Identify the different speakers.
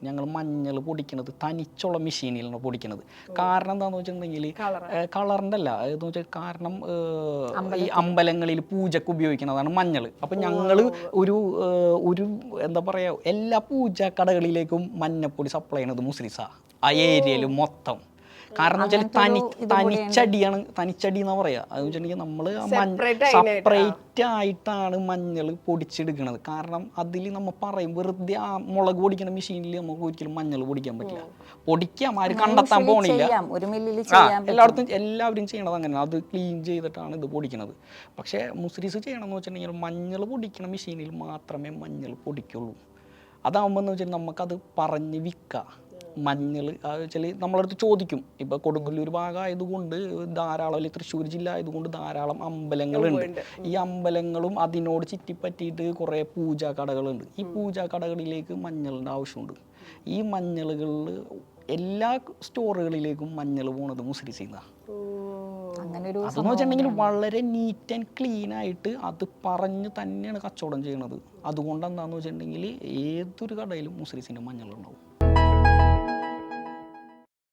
Speaker 1: ഞങ്ങൾ മഞ്ഞൾ പൊടിക്കണത് തനിച്ചുള്ള മെഷീനിലാണ് പൊടിക്കണത്. കാരണം എന്താണെന്ന് വെച്ചിട്ടുണ്ടെങ്കിൽ കളറിൻ്റെ അല്ല, എന്ന് വെച്ചാൽ കാരണം ഈ അമ്പലങ്ങളിൽ പൂജക്ക് ഉപയോഗിക്കുന്നതാണ് മഞ്ഞൾ. അപ്പം ഞങ്ങൾ ഒരു എന്താ പറയുക, എല്ലാ പൂജാ കടകളിലേക്കും മഞ്ഞപ്പൊടി സപ്ലൈ ചെയ്യണത് മുസ്ലിസാണ് ആ ഏരിയയിൽ മൊത്തം. കാരണം എന്ന് വെച്ചാൽ തനിച്ചടി എന്നാ പറയാ. അതെന്ന് വെച്ചിട്ടുണ്ടെങ്കിൽ നമ്മൾ സെപ്പറേറ്റ് ആയിട്ടാണ് മഞ്ഞൾ പൊടിച്ചെടുക്കുന്നത്. കാരണം അതിൽ നമ്മൾ പറയും വെറുതെ ആ മുളക് പൊടിക്കുന്ന മെഷീനിൽ നമുക്ക് ഒരിക്കലും മഞ്ഞൾ പൊടിക്കാൻ പറ്റില്ല. പൊടിക്കാം, ആരും കണ്ടെത്താൻ പോണില്ല. എല്ലാവരും ചെയ്യണത് അങ്ങനെ, അത് ക്ലീൻ ചെയ്തിട്ടാണ് ഇത് പൊടിക്കുന്നത്. പക്ഷേ മുസ്ലിസ് ചെയ്യണമെന്ന് വെച്ചിട്ടുണ്ടെങ്കിൽ മഞ്ഞൾ പൊടിക്കുന്ന മെഷീനിൽ മാത്രമേ മഞ്ഞൾ പൊടിക്കുള്ളൂ. അതാകുമ്പോൾ എന്ന് വെച്ചാൽ നമുക്കത് പറഞ്ഞ് വിൽക്കാം. മഞ്ഞൾ വെച്ചാൽ നമ്മളടുത്ത് ചോദിക്കും. ഇപ്പോൾ കൊടുങ്ങല്ലൂർ ഭാഗമായതുകൊണ്ട് ധാരാളം, അല്ലെങ്കിൽ തൃശ്ശൂർ ജില്ല ആയതുകൊണ്ട് ധാരാളം അമ്പലങ്ങളുണ്ട്. ഈ അമ്പലങ്ങളും അതിനോട് ചുറ്റിപ്പറ്റിയിട്ട് കുറേ പൂജാ കടകളുണ്ട്. ഈ പൂജാ കടകളിലേക്ക് മഞ്ഞളിൻ്റെ ആവശ്യമുണ്ട്. ഈ മഞ്ഞളുകളിൽ എല്ലാ സ്റ്റോറുകളിലേക്കും മഞ്ഞൾ പോണത് മുസ്ലിസിൽ നിന്നാണ്. അതെന്ന് വെച്ചിട്ടുണ്ടെങ്കിൽ വളരെ നീറ്റ് ആൻഡ് ക്ലീൻ ആയിട്ട് അത് പറഞ്ഞ് തന്നെയാണ് കച്ചവടം ചെയ്യണത്. അതുകൊണ്ട് എന്താണെന്ന് വെച്ചിട്ടുണ്ടെങ്കിൽ ഏതൊരു കടയിലും മുസ്ലിസിൻ്റെ മഞ്ഞളുണ്ടാവും.